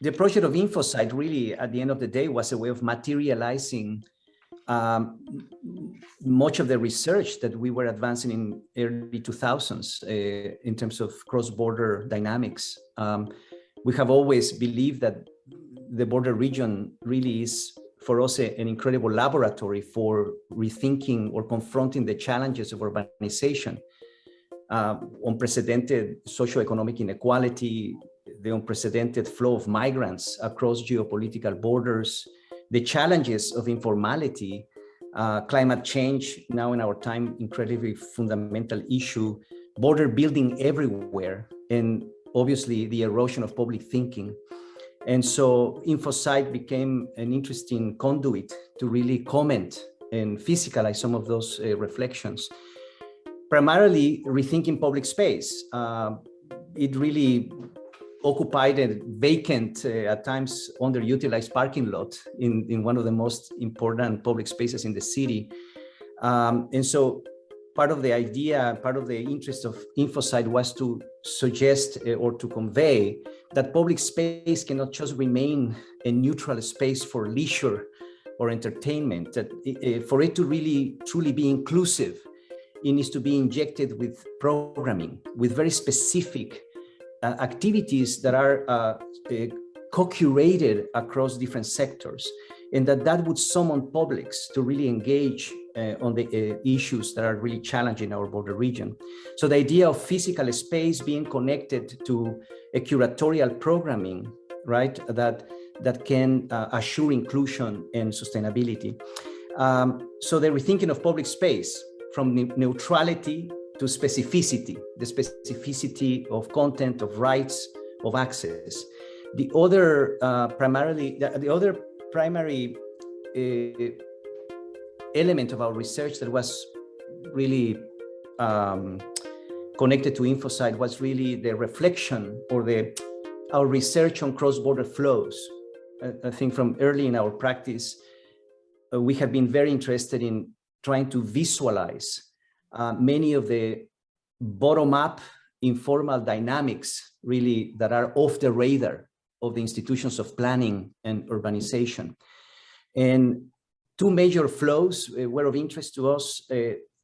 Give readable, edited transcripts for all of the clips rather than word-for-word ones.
the project of InfoSITE really, at the end of the day, was a way of materializing much of the research that we were advancing in early 2000s in terms of cross-border dynamics. We have always believed that the border region really is, for us, an incredible laboratory for rethinking or confronting the challenges of urbanization, unprecedented socioeconomic inequality, the unprecedented flow of migrants across geopolitical borders, the challenges of informality, climate change, now in our time, incredibly fundamental issue, border building everywhere, and obviously the erosion of public thinking. And so InfoSITE became an interesting conduit to really comment and physicalize some of those reflections. Primarily rethinking public space. It really occupied a vacant, at times underutilized parking lot in one of the most important public spaces in the city. And so part of the idea, part of the interest of InfoSITE was to suggest or to convey that public space cannot just remain a neutral space for leisure or entertainment, that for it to really truly be inclusive, it needs to be injected with programming, with very specific activities that are co-curated across different sectors, and that would summon publics to really engage on the issues that are really challenging our border region. So the idea of physical space being connected to a curatorial programming, right, that can assure inclusion and sustainability. So the rethinking of public space from neutrality to specificity, the specificity of content, of rights, of access. The other primary element of our research that was really connected to InfoSITE was really the reflection or our research on cross-border flows. I think from early in our practice, we have been very interested in trying to visualize many of the bottom-up informal dynamics really that are off the radar of the institutions of planning and urbanization. And two major flows were of interest to us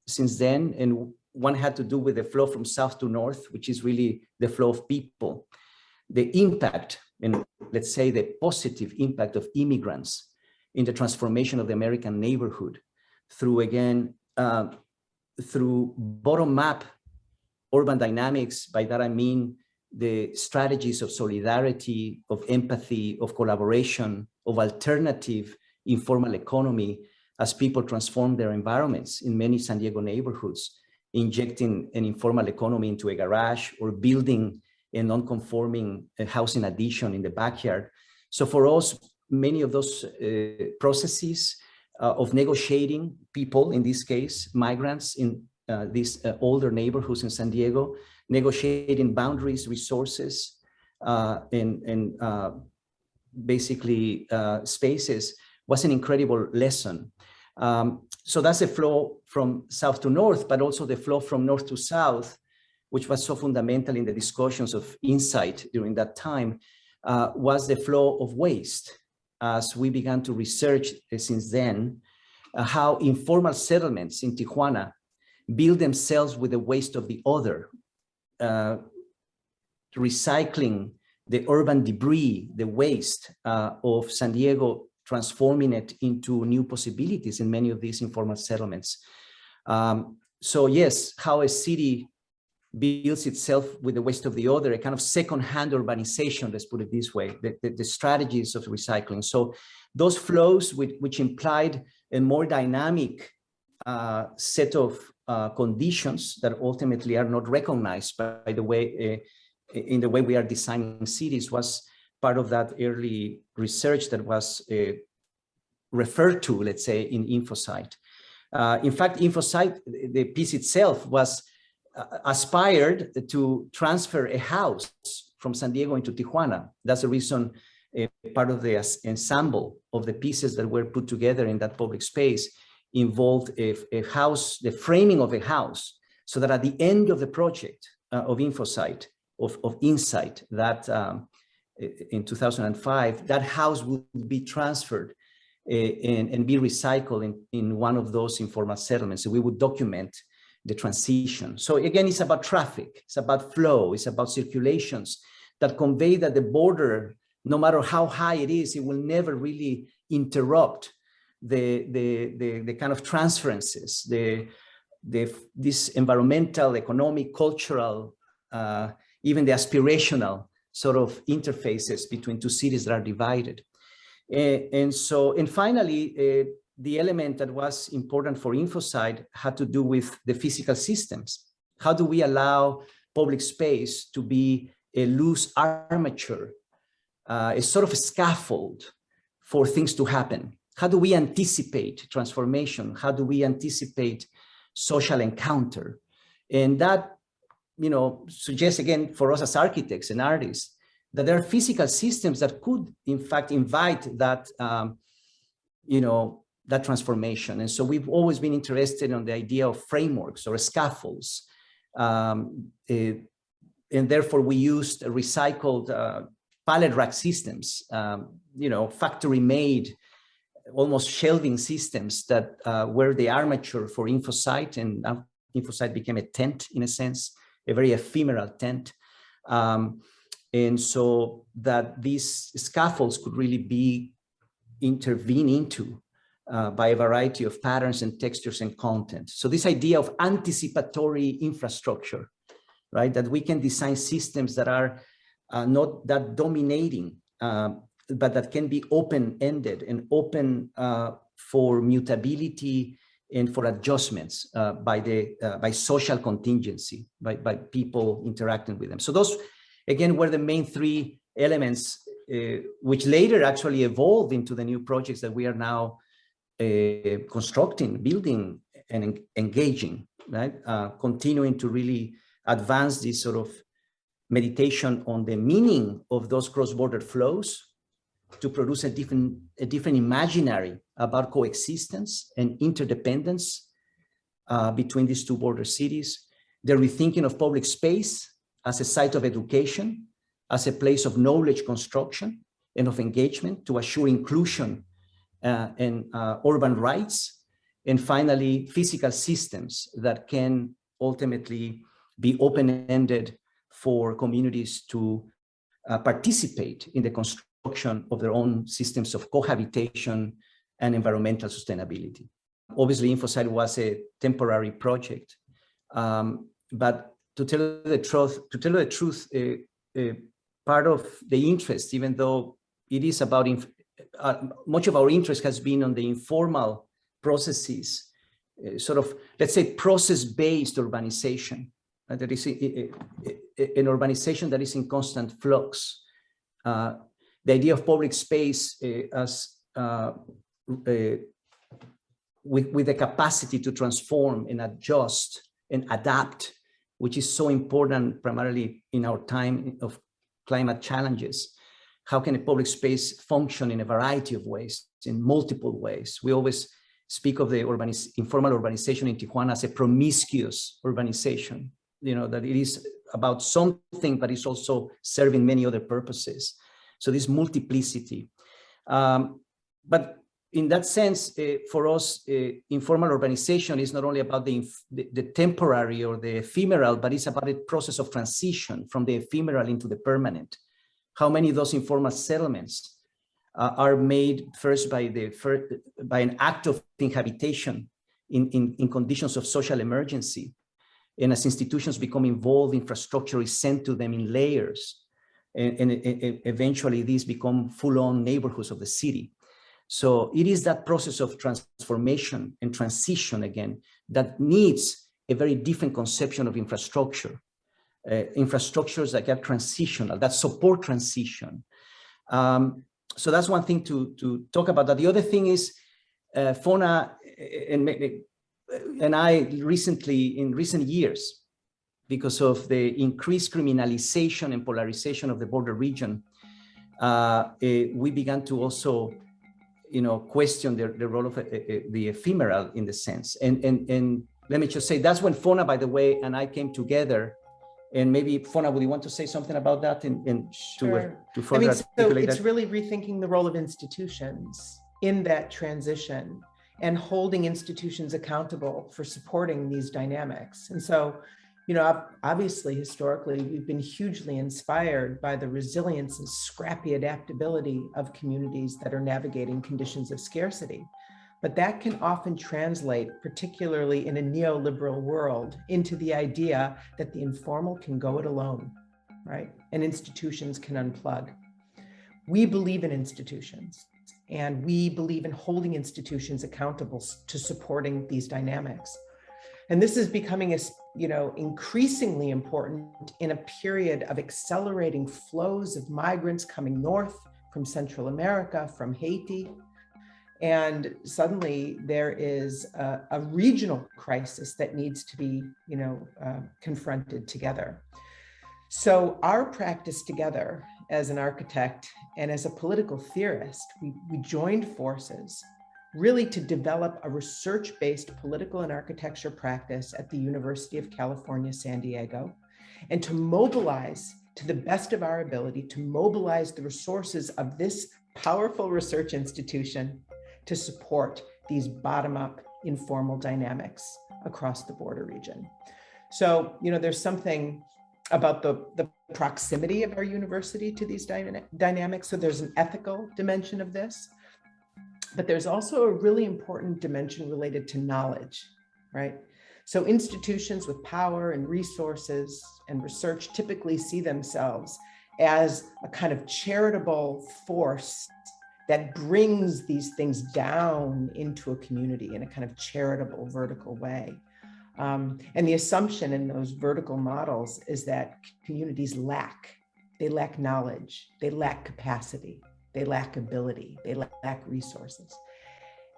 since then, and one had to do with the flow from south to north, which is really the flow of people. The impact, and let's say the positive impact of immigrants in the transformation of the American neighborhood through, again, through bottom-up urban dynamics. By that I mean the strategies of solidarity, of empathy, of collaboration, of alternative informal economy as people transform their environments in many San Diego neighborhoods, injecting an informal economy into a garage or building a non-conforming housing addition in the backyard. So for us, many of those processes of negotiating people, in this case, migrants in these older neighborhoods in San Diego, negotiating boundaries, resources, and basically spaces was an incredible lesson. So that's a flow from south to north, but also the flow from north to south, which was so fundamental in the discussions of INSITE during that time, was the flow of waste. As we began to research since then, how informal settlements in Tijuana build themselves with the waste of the other, recycling the urban debris, the waste of San Diego, transforming it into new possibilities in many of these informal settlements. So yes, how a city builds itself with the waste of the other, a kind of second-hand urbanization, let's put it this way, the strategies of recycling. So those flows which implied a more dynamic set of conditions that ultimately are not recognized by the way, in the way we are designing cities, was part of that early research that was referred to, let's say, in InfoSITE. In fact, InfoSITE, the piece itself, was aspired to transfer a house from San Diego into Tijuana. That's the reason part of the ensemble of the pieces that were put together in that public space involved a house, the framing of a house, so that at the end of the project of InfoSITE, of INSITE, that in 2005, that house would be transferred and be recycled in one of those informal settlements. So we would document the transition. So again, it's about traffic, it's about flow, it's about circulations that convey that the border, no matter how high it is, it will never really interrupt the kind of transferences, this environmental, economic, cultural, even the aspirational sort of interfaces between two cities that are divided. And finally, the element that was important for infoSITE had to do with the physical systems. How do we allow public space to be a loose armature, a sort of a scaffold for things to happen? How do we anticipate transformation? How do we anticipate social encounter? And that, suggests again for us as architects and artists that there are physical systems that could, in fact, invite that, that transformation. And so we've always been interested in the idea of frameworks or scaffolds. And therefore we used recycled pallet rack systems, factory made, almost shelving systems that were the armature for infoSITE, and infoSITE became a tent in a sense, a very ephemeral tent. And so that these scaffolds could really be intervened into by a variety of patterns and textures and content. So this idea of anticipatory infrastructure, right? That we can design systems that are not that dominating, but that can be open-ended and open for mutability and for adjustments by social contingency, by people interacting with them. So those, again, were the main three elements, which later actually evolved into the new projects that we are now constructing, building, and engaging, right? Continuing to really advance this sort of meditation on the meaning of those cross-border flows to produce a different imaginary about coexistence and interdependence between these two border cities. The rethinking of public space as a site of education, as a place of knowledge construction and of engagement to assure inclusion and urban rights. And finally, physical systems that can ultimately be open-ended for communities to participate in the construction of their own systems of cohabitation and environmental sustainability. Obviously, infoSITE was a temporary project, but to tell the truth, part of the interest, even though it is about, much of our interest has been on the informal processes, sort of, let's say, process-based urbanization. That is an urbanization that is in constant flux. The idea of public space as with the capacity to transform and adjust and adapt, which is so important primarily in our time of climate challenges. How can a public space function in a variety of ways, in multiple ways? We always speak of the informal urbanization in Tijuana as a promiscuous urbanization, that it is about something, but it's also serving many other purposes. So this multiplicity. But in that sense, for us, informal urbanization is not only about the temporary or the ephemeral, but it's about a process of transition from the ephemeral into the permanent. How many of those informal settlements are made first by an act of inhabitation in conditions of social emergency, and as institutions become involved, infrastructure is sent to them in layers, and eventually these become full-on neighborhoods of the city. So it is that process of transformation and transition, again, that needs a very different conception of infrastructure, infrastructures that are transitional, that support transition. So that's one thing to talk about. That the other thing is, Fonna and I recently, in recent years, because of the increased criminalization and polarization of the border region, we began to also, question the role of the ephemeral in the sense. And let me just say, that's when Fonna, by the way, and I came together And maybe, Fonna, would you want to say something about that Sure. to further articulate it's that? really rethinking the role of institutions in that transition and holding institutions accountable for supporting these dynamics. And so, obviously, historically, we've been hugely inspired by the resilience and scrappy adaptability of communities that are navigating conditions of scarcity. But that can often translate, particularly in a neoliberal world, into the idea that the informal can go it alone, right? And institutions can unplug. We believe in institutions, and we believe in holding institutions accountable to supporting these dynamics. And this is becoming increasingly important in a period of accelerating flows of migrants coming north from Central America, from Haiti. And suddenly there is a regional crisis that needs to be, confronted together. So our practice together as an architect and as a political theorist, we joined forces really to develop a research-based political and architecture practice at the University of California, San Diego, and to mobilize, to the best of our ability, to mobilize the resources of this powerful research institution to support these bottom-up informal dynamics across the border region. So, there's something about the proximity of our university to these dynamics. So there's an ethical dimension of this, but there's also a really important dimension related to knowledge, right? So institutions with power and resources and research typically see themselves as a kind of charitable force that brings these things down into a community in a kind of charitable, vertical way. And the assumption in those vertical models is that communities lack knowledge, they lack capacity, they lack ability, they lack resources.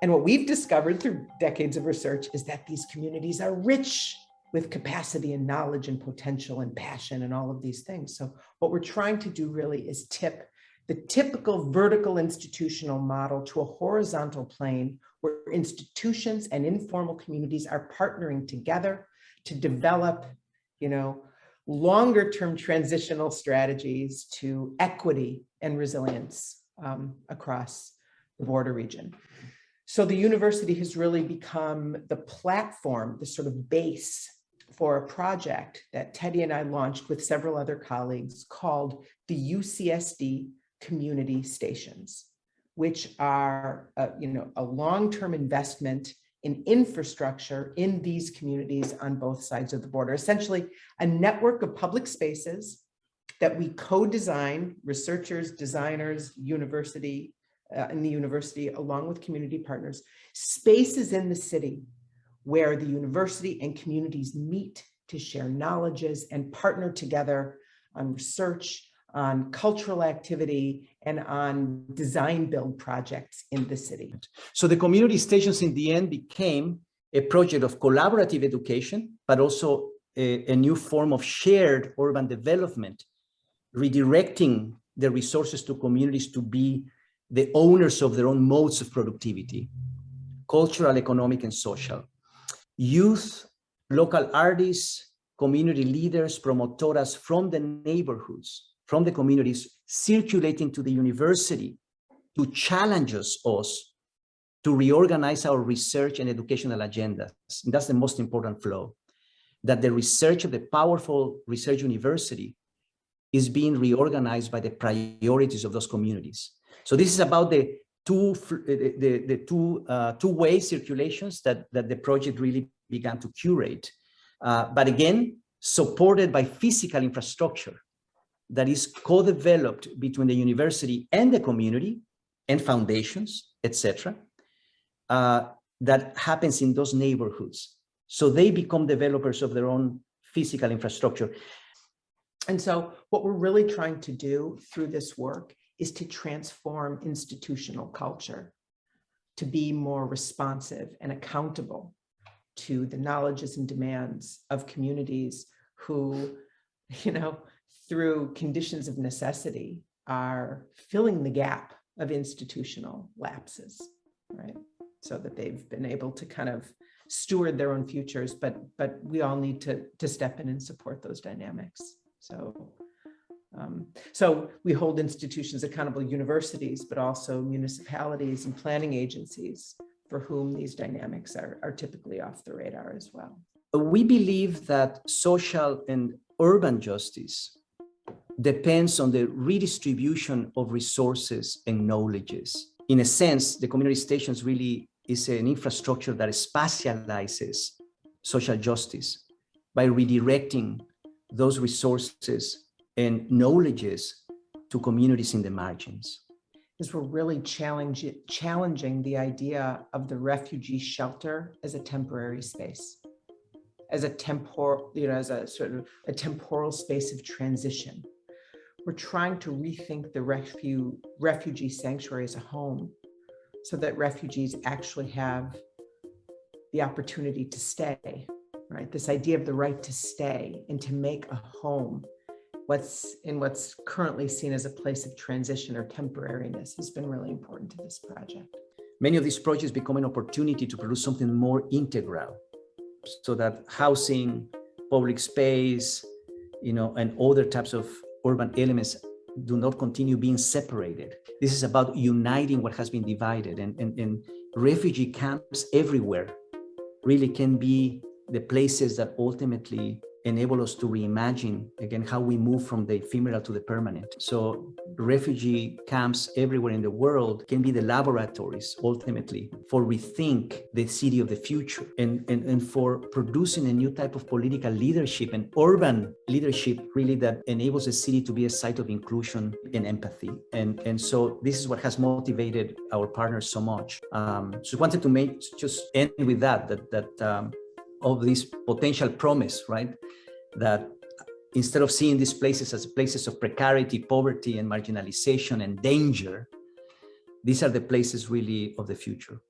And what we've discovered through decades of research is that these communities are rich with capacity and knowledge and potential and passion and all of these things. So what we're trying to do really is tip the typical vertical institutional model to a horizontal plane where institutions and informal communities are partnering together to develop, longer-term transitional strategies to equity and resilience across the border region. So the university has really become the platform, the sort of base for a project that Teddy and I launched with several other colleagues called the UCSD Community Stations, which are a long-term investment in infrastructure in these communities on both sides of the border, essentially a network of public spaces that we co-design, researchers, designers, university, in the university, along with community partners, spaces in the city where the university and communities meet to share knowledges and partner together on research, on cultural activity, and on design build projects in the city. So the community stations in the end became a project of collaborative education, but also a new form of shared urban development, redirecting the resources to communities to be the owners of their own modes of productivity, cultural, economic, and social. Youth, local artists, community leaders, promotoras from the neighborhoods, from the communities, circulating to the university to challenge us to reorganize our research and educational agendas. And that's the most important flow, that the research of the powerful research university is being reorganized by the priorities of those communities. So this is about the two-way circulations that the project really began to curate. But again, supported by physical infrastructure that is co-developed between the university and the community and foundations, etc., that happens in those neighborhoods. So they become developers of their own physical infrastructure. And so what we're really trying to do through this work is to transform institutional culture to be more responsive and accountable to the knowledges and demands of communities who, through conditions of necessity, are filling the gap of institutional lapses, right? So that they've been able to kind of steward their own futures, but we all need to step in and support those dynamics. So we hold institutions accountable, universities, but also municipalities and planning agencies for whom these dynamics are typically off the radar as well. We believe that social and urban justice depends on the redistribution of resources and knowledges. In a sense, the community stations really is an infrastructure that spatializes social justice by redirecting those resources and knowledges to communities in the margins. Is we're really challenging the idea of the refugee shelter as a temporary space, as a temporal, as a sort of a temporal space of transition. We're trying to rethink the refugee sanctuary as a home so that refugees actually have the opportunity to stay, right? This idea of the right to stay and to make a home what's currently seen as a place of transition or temporariness has been really important to this project. Many of these projects become an opportunity to produce something more integral, so that housing, public space, and other types of urban elements do not continue being separated. This is about uniting what has been divided, and refugee camps everywhere really can be the places that ultimately enable us to reimagine, again, how we move from the ephemeral to the permanent. So refugee camps everywhere in the world can be the laboratories, ultimately, for rethink the city of the future and for producing a new type of political leadership and urban leadership, really, that enables a city to be a site of inclusion and empathy. And so this is what has motivated our partners so much. So I wanted to just end with that of this potential promise, right? That instead of seeing these places as places of precarity, poverty, and marginalization and danger, these are the places really of the future.